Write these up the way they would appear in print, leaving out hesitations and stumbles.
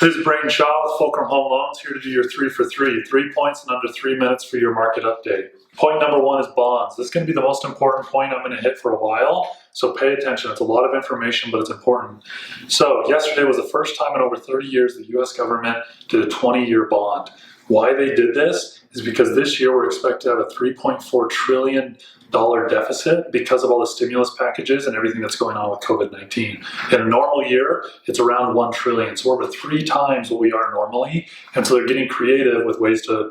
This is Brayden Shaw with Fulcrum Home Loans, here to do your 3 for 3. 3 points in under 3 minutes for your market update. Point number 1 is bonds. This is going to be the most important point I'm going to hit for a while, so pay attention. It's a lot of information, but it's important. So yesterday was the first time in over 30 years the U.S. government did a 20-year bond. Why they did this is because this year we're expected to have a $3.4 trillion deficit because of all the stimulus packages and everything that's going on with COVID-19. In a normal year, it's around $1 trillion. So we're over 3 times what we are normally. And so they're getting creative with ways to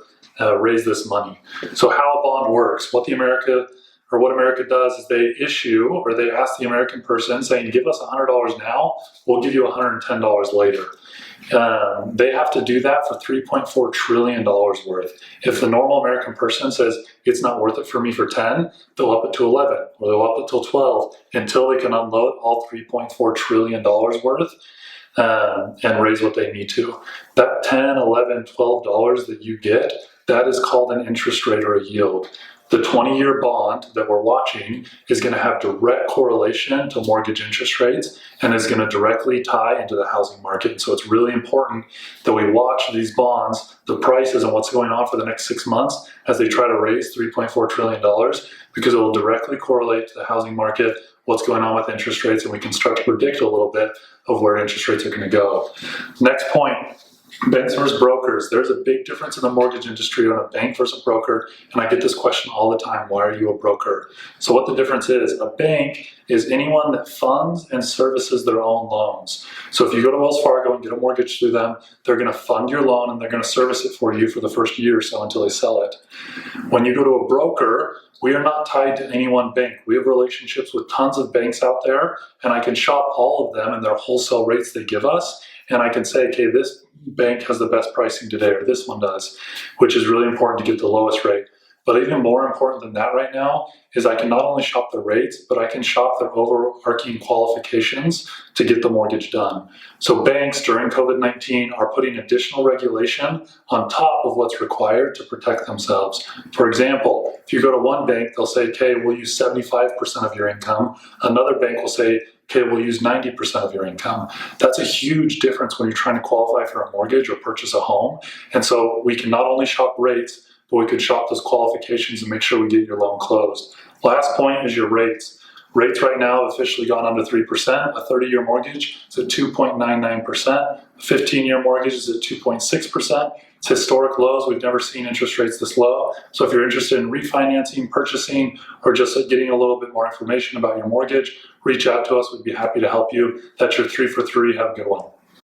raise this money. So how a bond works, what America does is they issue, or they ask the American person saying, give us $100 now, we'll give you $110 later. They have to do that for $3.4 trillion worth. If the normal American person says it's not worth it for me for 10, they'll up it to 11, or they'll up it till 12 until they can unload all $3.4 trillion worth and raise what they need to. That $10, $11, $12 that you get, that is called an interest rate or a yield. The 20-year bond that we're watching is going to have direct correlation to mortgage interest rates and is going to directly tie into the housing market. So it's really important that we watch these bonds, the prices and what's going on for the next 6 months as they try to raise $3.4 trillion, because it will directly correlate to the housing market, what's going on with interest rates, and we can start to predict a little bit of where interest rates are going to go. Next point. Banks versus brokers. There's a big difference in the mortgage industry on a bank versus a broker, and I get this question all the time, why are you a broker? So what the difference is, a bank is anyone that funds and services their own loans. So if you go to Wells Fargo and get a mortgage through them, they're going to fund your loan and they're going to service it for you for the first year or so until they sell it. When you go to a broker, we are not tied to any one bank. We have relationships with tons of banks out there, and I can shop all of them and their wholesale rates they give us, and I can say, okay, this bank has the best pricing today, or this one does, which is really important to get the lowest rate. But even more important than that right now is I can not only shop the rates, but I can shop their overarching qualifications to get the mortgage done. So banks during COVID-19 are putting additional regulation on top of what's required to protect themselves. For example, if you go to one bank, they'll say, okay, we'll use 75% of your income. Another bank will say, okay, we'll use 90% of your income. That's a huge difference when you're trying to qualify for a mortgage or purchase a home. And so we can not only shop rates, but we could shop those qualifications and make sure we get your loan closed. Last point is your rates. Rates right now have officially gone under 3%. A 30-year mortgage is at 2.99%. A 15-year mortgage is at 2.6%. It's historic lows. We've never seen interest rates this low. So if you're interested in refinancing, purchasing, or just getting a little bit more information about your mortgage, reach out to us. We'd be happy to help you. That's your 3 for 3. Have a good one.